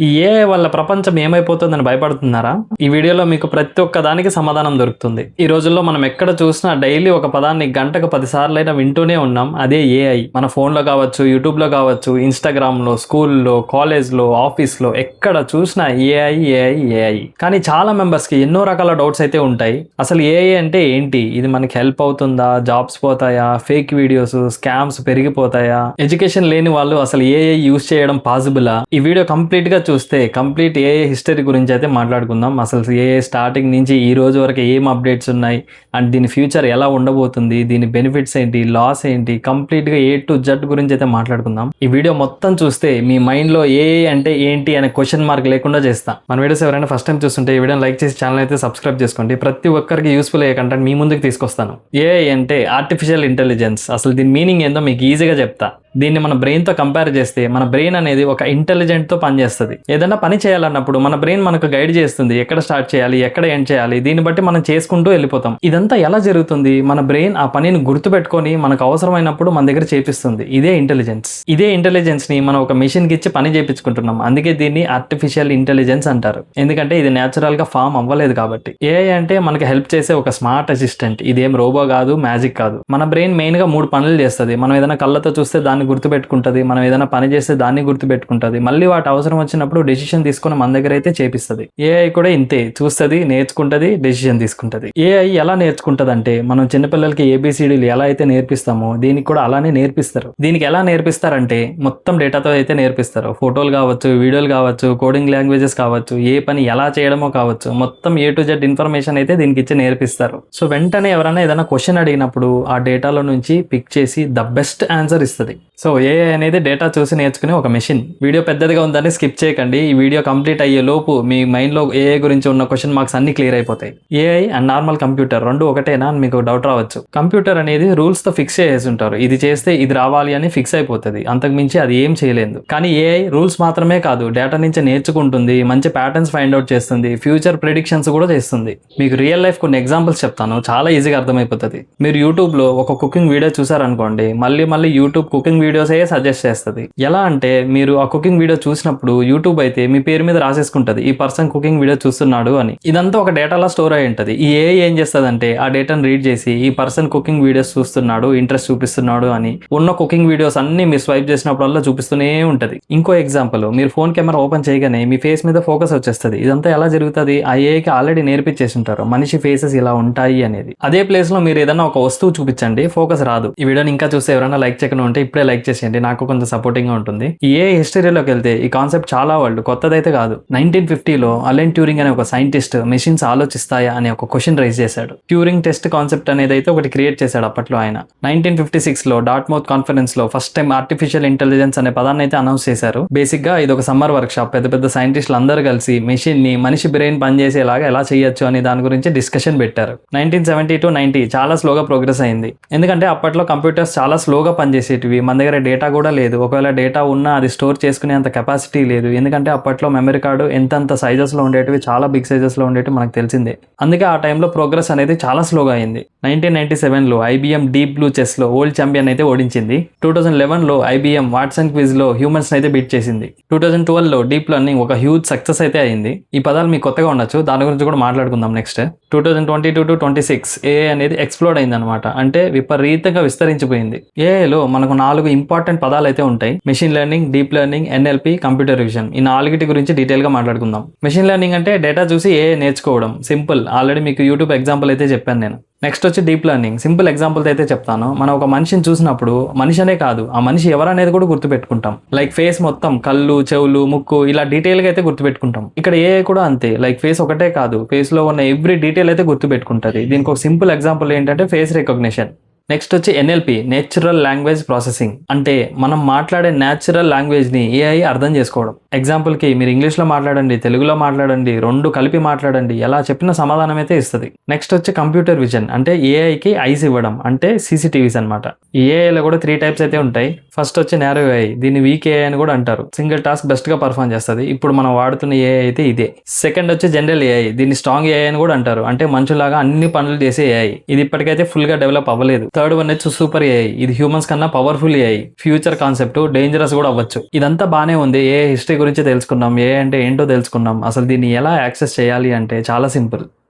ఈ ఏఐ వల్ల ప్రపంచం ఏమైపోతుందని భయపడుతున్నారా? ఈ వీడియోలో మీకు ప్రతి ఒక్క దానికి సమాధానం దొరుకుతుంది. ఈ రోజుల్లో మనం ఎక్కడ చూసినా డైలీ ఒక పదాన్ని గంటకు 10 సార్లైనా వింటూనే ఉన్నాం. అదే ఏఐ. మన ఫోన్లో కావచ్చు, యూట్యూబ్లో కావచ్చు, ఇన్స్టాగ్రామ్లో, స్కూల్లో, కాలేజ్లో, ఆఫీస్లో ఎక్కడ చూసినా ఏఐ ఏఐ ఏఐ. కానీ చాలా మెంబర్స్కి ఎన్నో రకాల డౌట్స్ అయితే ఉంటాయి. అసలు ఏఐ అంటే ఏంటి? ఇది మనకి హెల్ప్ అవుతుందా? జాబ్స్ పోతాయా? ఫేక్ వీడియోస్, స్కామ్స్ పెరిగిపోతాయా? ఎడ్యుకేషన్ లేని వాళ్ళు అసలు ఏఐ యూజ్ చేయడం పాసిబులా? ఈ వీడియో కంప్లీట్ గా చూస్తే కంప్లీట్ ఏఐ హిస్టరీ గురించి అయితే మాట్లాడుకుందాం. అసలు ఏఐ స్టార్టింగ్ నుంచి ఈ రోజు వరకు ఏం అప్డేట్స్ ఉన్నాయి అండ్ దీని ఫ్యూచర్ ఎలా ఉండబోతుంది, దీని బెనిఫిట్స్ ఏంటి, లాస్ ఏంటి, కంప్లీట్ గా A to Z గురించి అయితే మాట్లాడుకుందాం. ఈ వీడియో మొత్తం చూస్తే మీ మైండ్ లో ఏఐ అంటే ఏంటి అనే క్వశ్చన్ మార్క్ లేకుండా చేస్తా. మన వీడియోస్ ఎవరైనా ఫస్ట్ టైం చూస్తుంటే ఈ వీడియోని లైక్ చేసి ఛానల్ అయితే సబ్స్క్రైబ్ చేసుకోండి. ప్రతి ఒక్కరికి యూస్ఫుల్ అయ్యే కంటెంట్ మీ ముందుకు తీసుకొస్తాను. ఏఐ అంటే ఆర్టిఫిషియల్ ఇంటెలిజెన్స్. అసలు దీని మీనింగ్ ఏందో మీకు ఈజీగా చెప్తా. దీన్ని మన బ్రెయిన్తో కంపేర్ చేస్తే మన బ్రెయిన్ అనేది ఒక ఇంటెలిజెంట్తో పనిచేస్తుంది. ఏదైనా పని చేయాలన్నప్పుడు మన బ్రెయిన్ మనకు గైడ్ చేస్తుంది, ఎక్కడ స్టార్ట్ చేయాలి, ఎక్కడ ఎండ్ చేయాలి. దీన్ని బట్టి మనం చేసుకుంటూ వెళ్ళిపోతాం. ఇదంతా ఎలా జరుగుతుంది? మన బ్రెయిన్ ఆ పనిని గుర్తుపెట్టుకొని మనకు అవసరమైనప్పుడు మన దగ్గర చేపిస్తుంది. ఇదే ఇంటెలిజెన్స్. ఇదే ఇంటెలిజెన్స్ ని మనం ఒక మెషిన్ కి ఇచ్చి పని చేయించుకుంటున్నాం. అందుకే దీన్ని ఆర్టిఫిషియల్ ఇంటెలిజెన్స్ అంటారు. ఎందుకంటే ఇది న్యాచురల్ గా ఫామ్ అవ్వలేదు కాబట్టి. ఏఐ అంటే మనకి హెల్ప్ చేసే ఒక స్మార్ట్ అసిస్టెంట్. ఇదేం రోబో కాదు, మ్యాజిక్ కాదు. మన బ్రెయిన్ మెయిన్ గా 3 పనులు చేస్తుంది. మనం ఏదైనా కళ్ళతో చూస్తే దాన్ని గుర్తుపెట్టుకుంటది, మనం ఏదైనా పని చేస్తే దాన్ని గుర్తుపెట్టుకుంటది, మళ్ళీ వాటి అవసరం వచ్చినప్పుడు డెసిషన్ తీసుకుని మన దగ్గర అయితే చేపిస్తుంది. ఏఐ కూడా ఇంతే, చూస్తుంది, నేర్చుకుంటది, డెసిషన్ తీసుకుంటది. ఏఐ ఎలా నేర్చుకుంటది అంటే మనం చిన్నపిల్లలకి ABCDలు ఎలా అయితే నేర్పిస్తామో దీనికి కూడా అలానే నేర్పిస్తారు. దీనికి ఎలా నేర్పిస్తారంటే మొత్తం డేటాతో అయితే నేర్పిస్తారు. ఫోటోలు కావచ్చు, వీడియోలు కావచ్చు, కోడింగ్ లాంగ్వేజెస్ కావచ్చు, ఏ పని ఎలా చేయడమో కావచ్చు, మొత్తం A to Z ఇన్ఫర్మేషన్ అయితే దీనికి ఇచ్చి నేర్పిస్తారు. సో వెంటనే ఎవరైనా ఏదైనా క్వశ్చన్ అడిగినప్పుడు ఆ డేటాలో నుంచి పిక్ చేసి ద బెస్ట్ ఆన్సర్ ఇస్తుంది. సో ఏఐ అనేది డేటా చూసి నేర్చుకునే ఒక మెషిన్. వీడియో పెద్దదిగా ఉందని స్కిప్ చేయకండి. ఈ వీడియో కంప్లీట్ అయ్యే లోపు మీ మైండ్లో ఏఐ గురించి ఉన్న క్వశ్చన్ మార్క్స్ అన్ని క్లియర్ అయిపోతాయి. ఏఐ అండ్ నార్మల్ కంప్యూటర్ రెండు ఒకటేనా అని మీకు డౌట్ రావచ్చు. కంప్యూటర్ అనేది రూల్స్తో ఫిక్స్ చేసి ఉంటారు. ఇది చేస్తే ఇది రావాలి అని ఫిక్స్ అయిపోతుంది. అంతకు మించి అది ఏం చేయలేదు. కానీ ఏఐ రూల్స్ మాత్రమే కాదు, డేటా నుంచి నేర్చుకుంటుంది, మంచి ప్యాటర్న్స్ ఫైండ్ అవుట్ చేస్తుంది, ఫ్యూచర్ ప్రిడిక్షన్స్ కూడా చేస్తుంది. మీకు రియల్ లైఫ్ కొన్ని ఎగ్జాంపుల్స్ చెప్తాను, చాలా ఈజీగా అర్థమైపోతుంది. మీరు యూట్యూబ్లో ఒక కుకింగ్ వీడియో చూసారనుకోండి, మళ్ళీ యూట్యూబ్ కుకింగ్ వీడియోసే సజెస్ట్ చేస్తుంది. ఎలా అంటే మీరు ఆ కుకింగ్ వీడియో చూసినప్పుడు యూట్యూబ్ అయితే మీ పేరు మీద రాసేసుకుంటది, ఈ పర్సన్ కుకింగ్ వీడియో చూస్తున్నాడు అని. ఇదంతా ఒక డేటాలో స్టోర్ అయి ఉంటుంది. ఈ ఏఐ ఏం చేస్తుందంటే ఆ డేటాను రీడ్ చేసి ఈ పర్సన్ కుకింగ్ వీడియోస్ చూస్తున్నాడు, ఇంట్రెస్ట్ చూపిస్తున్నాడు అని ఉన్న కుకింగ్ వీడియోస్ అన్ని మీరు స్వైప్ చేసినప్పుడల్లా చూపిస్తూనే ఉంటది. ఇంకో ఎగ్జాంపుల్, మీరు ఫోన్ కెమెరా ఓపెన్ చేయగానే మీ ఫేస్ మీద ఫోకస్ వచ్చేస్తుంది. ఇదంతా ఎలా జరుగుతుంది? ఆ ఏఐకి ఆల్రెడీ నేర్పించేసి ఉంటారు మనిషి ఫేసెస్ ఇలా ఉంటాయి అనేది. అదే ప్లేస్ లో మీరు ఏదైనా ఒక వస్తువు చూపించండి, ఫోకస్ రాదు. ఈ వీడియోని ఇంకా చూస్తే ఎవరైనా లైక్ చేయకుండా ఉంటే ఇప్పుడే లైక్ చేసేయండి, నాకు కొంచెం సపోర్టింగ్ గా ఉంటుంది. ఈ ఏఐ హిస్టరీలోకి వెళ్తే ఈ కాన్సెప్ట్ చాలా కొత్తదైతే కాదు. 1950లో అలెన్ ట్యూరింగ్ అనే ఒక సైంటిస్ట్ మెషిన్స్ ఆలోచిస్తాయా అనే ఒక క్వశ్చన్ రైజ్ చేశాడు. ట్యూరింగ్ టెస్ట్ కాన్సెప్ట్ అనేది అయితే ఒకటి క్రియేట్ చేశాడు అప్పట్లో ఆయన. 1956లో డార్ట్మౌత్ కాన్ఫరెన్స్ లో ఫస్ట్ టైం ఆర్టిఫిషియల్ ఇంటెలిజెన్స్ అనే పదాన్ని అయితే అనౌన్స్ చేశారు. బేసిక్ గా ఇది ఒక సమ్మర్ వర్క్ షాప్. పెద్ద సైంటిస్టులు అందరూ కలిసి మెషిన్ ని మనిషి బ్రెయిన్ పనిచేసేలాగా ఎలా చేయొచ్చు అనే దాని గురించి డిస్కషన్ పెట్టారు. 1970 to 90 చాలా స్లోగా ప్రోగ్రెస్ అయింది. ఎందుకంటే అప్పట్లో కంప్యూటర్స్ చాలా స్లోగా పనిచేసేటివి. మన దగ్గర డేటా కూడా లేదు. ఒకవేళ డేటా ఉన్నా అది స్టోర్ చేసుకునే అంత కెపాసిటీ లేదు. ఎందుకంటే అప్పట్లో మెమరీ కార్డు ఎంతంత సైజెస్ లో ఉండేటివి, చాలా బిగ్ సైజెస్ లో ఉండేటివి మనకు తెలిసిందే. అందుకే ఆ టైంలో ప్రోగ్రెస్ అనేది చాలా స్లోగా అయింది. 1997లో IBM డీప్ బ్లూ చెస్ లో వరల్డ్ ఛాంపియన్ అయితే ఓడించింది. 2011లో IBM వాట్సన్ క్విజ్ లో హ్యూమన్స్ అయితే బీట్ చేసింది. 2012లో డీప్ లెర్నింగ్ ఒక హ్యూజ్ సక్సెస్ అయితే అయింది. ఈ పదాలు మీకు కొత్తగా ఉండొచ్చు, దాని గురించి కూడా మాట్లాడుకుందాం నెక్స్ట్. 2022 to 26 ఏఐ అనేది ఎక్స్ప్లోడ్ అయింది అనమాట. అంటే విపరీతంగా విస్తరించిపోయింది. ఏఐలో మనకు 4 ఇంపార్టెంట్ పదాలు అయితే ఉంటాయి. Machine learning, deep learning, NLP, computer vision. ఈ 4 గురించి డీటెయిల్ గా మాట్లాడుకుందాం. మెషిన్ లెర్నింగ్ అంటే డేటా చూసి ఏఐ నేర్చుకోవడం. సింపుల్, ఆల్రెడీ మీకు యూట్యూబ్ ఎగ్జాంపుల్ అయితే చెప్పాను నేను. నెక్స్ట్ వచ్చి డీప్ లెర్నింగ్. సింపుల్ ఎగ్జాంపుల్ అయితే చెప్తాను. మనం ఒక మనిషిని చూసినప్పుడు మనిషి అనే కాదు, ఆ మనిషి ఎవరనేది కూడా గుర్తుపెట్టుకుంటాం. లైక్ ఫేస్ మొత్తం కళ్ళు, చెవులు, ముక్కు ఇలా డీటెయిల్ గా అయితే గుర్తుపెట్టుకుంటాం. ఇక్కడ ఏఐ కూడా అంతే. లైక్ ఫేస్ ఒకటే కాదు, ఫేస్ లో ఉన్న ఎవ్రీ డీటెయిల్ అయితే గుర్తుపెట్టుకుంటది. దీనికి ఒక సింపుల్ ఎగ్జాంపుల్ ఏంటంటే ఫేస్ రికగ్నిషన్. నెక్స్ట్ వచ్చి NLP, నేచురల్ లాంగ్వేజ్ ప్రాసెసింగ్. అంటే మనం మాట్లాడే నేచురల్ లాంగ్వేజ్ ని ఏఐ అర్థం చేసుకోవడం. ఎగ్జాంపుల్ కి మీరు ఇంగ్లీష్ లో మాట్లాడండి, తెలుగులో మాట్లాడండి, రెండు కలిపి మాట్లాడండి, ఎలా చెప్పిన సమాధానం అయితే ఇస్తుంది. నెక్స్ట్ వచ్చి కంప్యూటర్ విజన్. అంటే ఏఐకి ఐస్ ఇవ్వడం, అంటే CCTVs అనమాట. ఈ ఏఐలో కూడా 3 టైప్స్ అయితే ఉంటాయి. ఫస్ట్ వచ్చి నేరో ఏఐ, దీన్ని వీక్ ఏఐ అని కూడా అంటారు. సింగిల్ టాస్క్ బెస్ట్ గా పర్ఫామ్ చేస్తుంది. ఇప్పుడు మనం వాడుతున్న ఏఐ అయితే ఇదే. సెకండ్ వచ్చి జనరల్ ఏఐ, దీన్ని స్ట్రాంగ్ ఏఐ అని కూడా అంటారు. అంటే మనుషులాగా అన్ని పనులు చేసే ఏఐ. ఇది ఇప్పటికైతే ఫుల్ గా డెవలప్ అవ్వలేదు. థర్డ్ వన్ వచ్చి సూపర్ ఏఐ, ఇది హ్యూమన్స్ కన్నా powerful AI. Future concept, dangerous కూడా అవ్వచ్చు. ఇదంతా బానే ఉంది ఏఐ హిస్టరీ గురించి తెలుసుకున్నాం, ఏ అంటే ఏంటో తెలుసుకున్నాం. అసలు దీన్ని ఎలా యాక్సెస్ చేయాలి అంటే చాలా సింపుల్.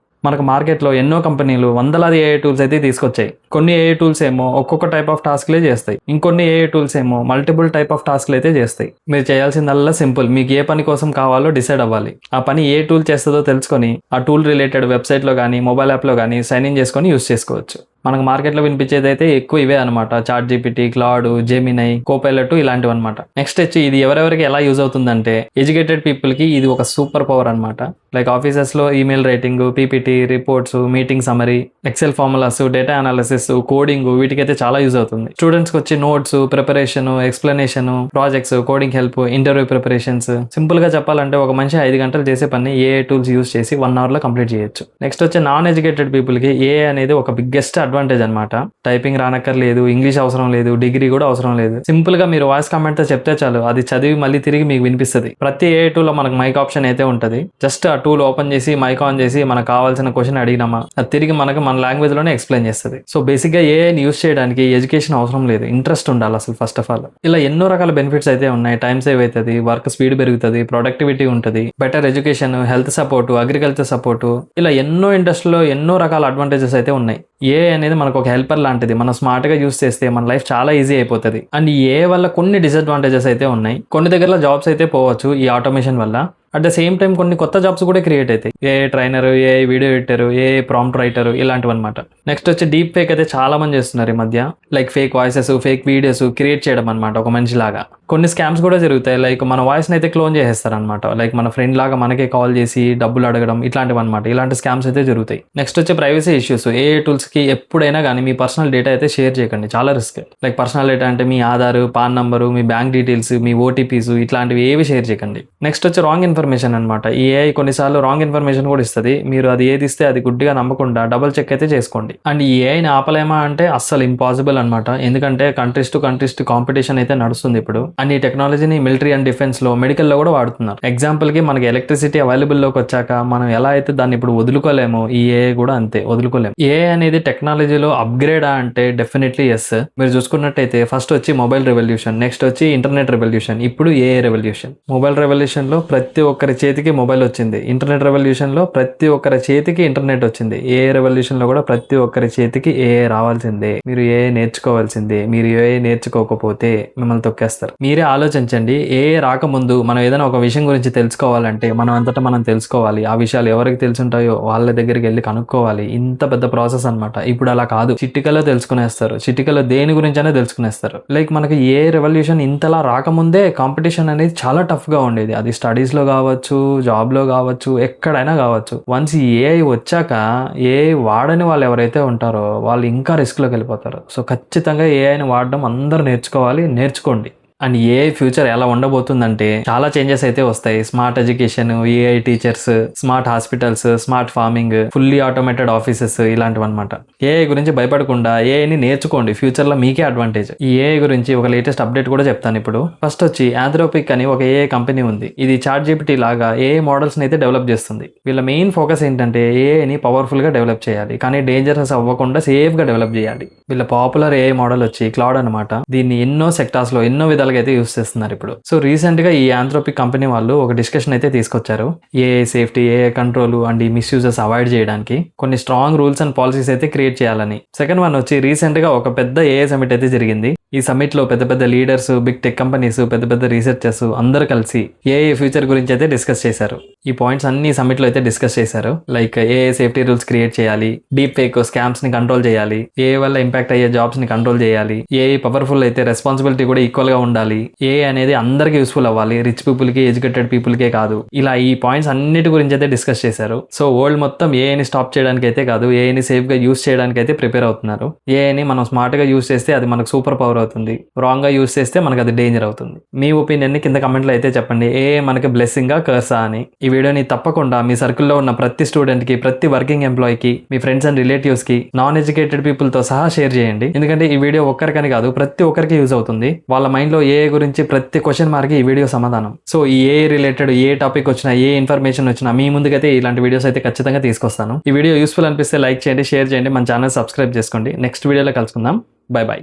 మనకు మార్కెట్లో ఎన్నో కంపెనీలు వందలాది ఏఐ టూల్స్ అయితే తీసుకొచ్చాయి. కొన్ని ఏఐ టూల్స్ ఏమో ఒక్కొక్క టైప్ ఆఫ్ టాస్క్లే చేస్తాయి, ఇంకొన్ని ఏఐ టూల్స్ ఏమో మల్టిపుల్ టైప్ ఆఫ్ టాస్క్లు అయితే చేస్తాయి. మీరు చేయాల్సిందల్లా సింపుల్, మీకు ఏ పని కోసం కావాలో డిసైడ్ అవ్వాలి. ఆ పని ఏ టూల్ చేస్తుందో తెలుసుకొని ఆ టూల్ రిలేటెడ్ వెబ్సైట్లో కానీ మొబైల్ యాప్లో కానీ సైన్ ఇన్ చేసుకొని యూస్ చేసుకోవచ్చు. మనకు మార్కెట్లో వినిపించేది అయితే ఎక్కువ ఇవే అనమాట. ChatGPT, Claude, Gemini, Copilot ఇలాంటివి అనమాట. నెక్స్ట్ వచ్చి ఇది ఎవరెవరికి ఎలా యూజ్ అవుతుందంటే ఎడ్యుకేటెడ్ పీపుల్కి ఇది ఒక సూపర్ పవర్ అనమాట. లైక్ ఆఫీసెస్లో email writing, PPT, reports, meeting summary, excel formulas, data analysis, coding వీటికైతే చాలా యూజ్ అవుతుంది. స్టూడెంట్స్కి వచ్చి notes, preparation, explanation, projects, coding help, interview preparations. Simple గా చెప్పాలంటే ఒక మనిషి 5 గంటలు చేసే పని ఏఐ టూల్స్ యూజ్ చేసి 1 అవర్ లో కంప్లీట్ చేయొచ్చు. నెక్స్ట్ వచ్చి నాన్ ఎడ్యుకేటెడ్ పీపుల్ కి ఏఐ అనేది ఒక బిగ్గెస్ట్ అడ్వాంటేజ్ అనమాట. టైపింగ్ రానక్కర్లేదు, ఇంగ్లీష్ అవసరం లేదు, డిగ్రీ కూడా అవసరం లేదు. సింపుల్ గా మీరు వాయిస్ కామెంట్ తో చెప్తే చాలు, అది చదివి మళ్ళీ తిరిగి మీకు వినిపిస్తుంది. ప్రతి ఏఐ టూల్ లో మనకు మైక్ ఆప్షన్ అయితే ఉంటది. జస్ట్ ఆ టూల్ ఓపెన్ చేసి మైక్ ఆన్ చేసి మనకు కావాల్సిన క్వశ్చన్ అడిగినామా అది తిరిగి మనకు మన లాంగ్వేజ్ లోనే ఎక్స్ప్లెయిన్ చేస్తుంది. సో బేసిక్ గా ఏఐని యూస్ చేయడానికి ఎడ్యుకేషన్ అవసరం లేదు, ఇంట్రెస్ట్ ఉండాలి అసలు ఫస్ట్ ఆఫ్ ఆల్. ఇలా ఎన్నో రకాల బెనిఫిట్స్ అయితే ఉన్నాయి. టైం సేవ్ అవుతుంది, వర్క్ స్పీడ్ పెరుగుతుంది, ప్రొడక్టివిటీ ఉంటుంది, better education, health support, agriculture support, ఇలా ఎన్నో ఇండస్ట్రీలో ఎన్నో రకాల అడ్వాంటేజెస్ అయితే ఉన్నాయి. ఏఐ అనేది మనకు ఒక హెల్పర్ లాంటిది. మనం స్మార్ట్ గా యూస్ చేస్తే మన లైఫ్ చాలా ఈజీ అయిపోతుంది. అండ్ ఏఐ వల్ల కొన్ని డిసడ్వాంటేజెస్ అయితే ఉన్నాయి. కొన్ని దగ్గర జాబ్స్ అయితే పోవచ్చు ఈ ఆటోమేషన్ వల్ల. అట్ ద సేమ్ టైం కొన్ని కొత్త జాబ్స్ కూడా క్రియేట్ అవుతాయి. AI trainer, AI video editor, AI prompt writer ఇలాంటివి అనమాట. నెక్స్ట్ వచ్చి డీప్ ఫేక్ అయితే చాలా మంది చేస్తున్నారు ఈ మధ్య. Like fake voices, fake videos create చేయడం అనమాట ఒక మనిషి లాగా. కొన్ని స్కామ్స్ కూడా జరుగుతాయి. లైక్ మన వాయిస్ అయితే క్లోన్ చేసేస్తారు అనమాట. లైక్ మన ఫ్రెండ్ లాగా మనకే కాల్ చేసి డబ్బులు అడగడం ఇట్లాంటివి అనమాట. ఇలాంటి స్కామ్స్ అయితే జరుగుతాయి. నెక్స్ట్ వచ్చి ప్రైవసీ ఇష్యూస్. ఏఐ టూల్స్ కి ఎప్పుడైనా కానీ మీ పర్సనల్ డేటా అయితే షేర్ చేయకండి, చాలా రిస్క్. లైక్ పర్సనల్ డేటా అంటే మీ ఆధార్, పాన్ నంబరు, మీ బ్యాంక్ డీటెయిల్స్, మీ ఓటీపీస్ ఇట్లాంటివి ఏవి షేర్ చేయకండి. నెక్స్ట్ వచ్చి రాంగ్ ఇన్ఫర్మేషన్ అనమాట. ఈ ఏఐ కొన్నిసార్లు రాంగ్ ఇన్ఫర్మేషన్ కూడా ఇస్తుంది. మీరు అది ఏది ఇస్తే అది గుడ్డిగా నమ్మకుండా డబుల్ చెక్ అయితే చేసుకోండి. అండ్ ఈ ఏఐని ఆపలేమా అంటే అస్సలు ఇంపాసిబుల్ అనమాట. ఎందుకంటే కంట్రీస్ టు కాంపిటీషన్ అయితే నడుస్తుంది ఇప్పుడు. అండ్ ఈ టెక్నాలజీని మిలిటరీ అండ్ డిఫెన్స్ లో, మెడికల్ లో కూడా వాడుతున్నారు. ఎగ్జాంపుల్ కి మనకి ఎలక్ట్రిసిటీ అవైలబుల్ లోకి వచ్చాక మనం ఎలా అయితే దాన్ని ఇప్పుడు వదులుకోలేమో, ఈ ఏఐ కూడా అంతే వదులుకోలేము. ఏఐ అనేది టెక్నాలజీలో అప్గ్రేడా అంటే డెఫినెట్లీ ఎస్. మీరు చూసుకున్నట్టయితే ఫస్ట్ వచ్చి మొబైల్ రెవల్యూషన్, నెక్స్ట్ వచ్చి ఇంటర్నెట్ రెవల్యూషన్, ఇప్పుడు ఏఐ రెవల్యూషన్. మొబైల్ రెవల్యూషన్ లో ప్రతి ఒక్కరి చేతికి మొబైల్ వచ్చింది. ఇంటర్నెట్ రెవల్యూషన్ లో ప్రతి ఒక్కరి చేతికి ఇంటర్నెట్ వచ్చింది. ఏఐ రెవల్యూషన్ లో కూడా ప్రతి ఒక్కరి చేతికి ఏఐ రావాల్సిందే. మీరు ఏఐ నేర్చుకోవాల్సిందే. మీరు ఏఐ నేర్చుకోకపోతే మిమ్మల్ని తొక్కేస్తారు. మీరే ఆలోచించండి. ఏఐ రాకముందు మనం ఏదైనా ఒక విషయం గురించి తెలుసుకోవాలంటే మనం అంతటా మనం తెలుసుకోవాలి. ఆ విషయాలు ఎవరికి తెలుసుంటాయో వాళ్ళ దగ్గరికి వెళ్ళి కనుక్కోవాలి. ఇంత పెద్ద ప్రాసెస్ అనమాట. ఇప్పుడు అలా కాదు, చిటికలో తెలుసుకునేస్తారు. చిటికలో దేని గురించి అయినా తెలుసుకునేస్తారు. లైక్ మనకి ఏఐ రెవల్యూషన్ ఇంతలా రాకముందే కాంపిటీషన్ అనేది చాలా టఫ్ గా ఉండేది. అది స్టడీస్ లో కావచ్చు, జాబ్ లో కావచ్చు, ఎక్కడైనా కావచ్చు. వన్స్ ఏఐ వచ్చాక ఏఐ వాడని వాళ్ళు ఎవరైతే ఉంటారో వాళ్ళు ఇంకా రిస్క్ లోకి వెళ్ళిపోతారు. సో ఖచ్చితంగా ఏఐని వాడడం అందరూ నేర్చుకోవాలి, నేర్చుకోండి. అండ్ ఏఐ ఫ్యూచర్ ఎలా ఉండబోతుందంటే చాలా చేంజెస్ అయితే వస్తాయి. Smart education, AI teachers, smart hospitals, smart farming, fully automated offices ఇలాంటివి అనమాట. ఏఐ గురించి భయపడకుండా ఏఐని నేర్చుకోండి. ఫ్యూచర్ లో మీకే అడ్వాంటేజ్. ఈ ఏఐ గురించి ఒక లేటెస్ట్ అప్డేట్ కూడా చెప్తాను ఇప్పుడు. ఫస్ట్ వచ్చి ఆంథ్రోపిక్ అని ఒక ఏఐ కంపెనీ ఉంది. ఇది చాట్ జీపీటీ లాగా ఏఐ మోడల్స్ అయితే డెవలప్ చేస్తుంది. వీళ్ళ మెయిన్ ఫోకస్ ఏంటంటే ఏఐని పవర్ఫుల్ గా డెవలప్ చేయాలి, కానీ డేంజరస్ అవ్వకుండా సేఫ్ గా డెవలప్ చేయాలి. వీళ్ళ పాపులర్ ఏఐ మోడల్ వచ్చి క్లాడ్ అనమాట. దీన్ని ఎన్నో సెక్టార్స్ లో ఎన్నో విధాలుగా అయితే యూస్ చేస్తున్నారు ఇప్పుడు. సో రీసెంట్ గా ఈ ఆంథ్రోపిక్ కంపెనీ వాళ్ళు ఒక డిస్కషన్ అయితే తీసుకొచ్చారు. AI safety, AI control and ఈ మిస్యూజెస్ అవాయిడ్ చేయడానికి కొన్ని స్ట్రాంగ్ రూల్స్ అండ్ పాలసీస్ అయితే క్రియేట్ చేయాలని. సెకండ్ వన్ వచ్చి రీసెంట్ గా ఒక పెద్ద ఏఐ సమిట్ అయితే జరిగింది. ఈ సమిట్ లో పెద్ద పెద్ద లీడర్స్, బిగ్ టెక్ కంపెనీస్, పెద్ద పెద్ద రీసెర్చర్స్ అందరూ కలిసి ఏఐ ఫ్యూచర్ గురించి అయితే డిస్కస్ చేశారు. ఈ పాయింట్స్ అన్ని సమిట్ లో అయితే డిస్కస్ చేశారు. Like AI safety rules create చేయాలి, డీప్ ఫేక్ స్కామ్స్ ని కంట్రోల్ చేయాలి, ఏఐ వల్ల ఇంపాక్ట్ అయ్యే జాబ్స్ ని కంట్రోల్ చేయాలి, ఏఐ పవర్ఫుల్ అయితే రెస్పాన్సిబిలిటీ కూడా ఈక్వల్ గా ఉండాలి, ఏఐ అనేది అందరికి యూస్ఫుల్ అవ్వాలి, రిచ్ పీపుల్ కి, ఎడ్యుకేటెడ్ పీపుల్ కే కాదు. ఇలా ఈ పాయింట్స్ అన్నిటి గురించి అయితే డిస్కస్ చేశారు. సో వరల్డ్ మొత్తం ఏఐని స్టాప్ చేయడానికి అయితే కాదు, ఏఐని సేఫ్ గా యూస్ చేయడానికి అయితే ప్రిపేర్ అవుతున్నారు. ఏఐని మనం స్మార్ట్ గా యూస్ చేస్తే అది మనకు సూపర్ పవర్ అవుతుంది, రాంగ్ గా యూస్ చేస్తే మనకు అది డేంజర్ అవుతుంది. మీ ఒపీనియన్ ని కింద కమెంట్ లో అయితే చెప్పండి. ఏఐ మనకి బ్లెస్సింగ్ గా కర్సా అని. ఈ వీడియోని తప్పకుండా మీ సర్కిల్లో ఉన్న ప్రతి స్టూడెంట్ కి, ప్రతి వర్కింగ్ ఎంప్లాయీ కి, మీ ఫ్రెండ్స్ అండ్ రిలేటివ్స్ కి, నాన్ ఎడ్యుకేటెడ్ పీపుల్ తో సహా షేర్ చేయండి. ఎందుకంటే ఈ వీడియో ఒక్కరికని కాదు, ప్రతి ఒక్కరికి యూజ్ అవుతుంది. వాళ్ళ మైండ్ లో ఏఐ గురించి ప్రతి క్వశ్చన్ మార్క్ ఈ వీడియో సమాధానం. సో ఈ ఏఐ రిలేటెడ్ ఏ టాపిక్ వచ్చినా, ఏ ఇన్ఫర్మేషన్ వచ్చినా మీ ముందుకైతే ఇలాంటి వీడియోస్ అయితే ఖచ్చితంగా తీసుకొస్తాను. ఈ వీడియో యూస్ఫుల్ అనిపిస్తే లైక్ చేయండి, షేర్ చేయండి, మన ఛానల్ సబ్స్క్రైబ్ చేసుకోండి. నెక్స్ట్ వీడియోలో కలుసుకుందాం. By by.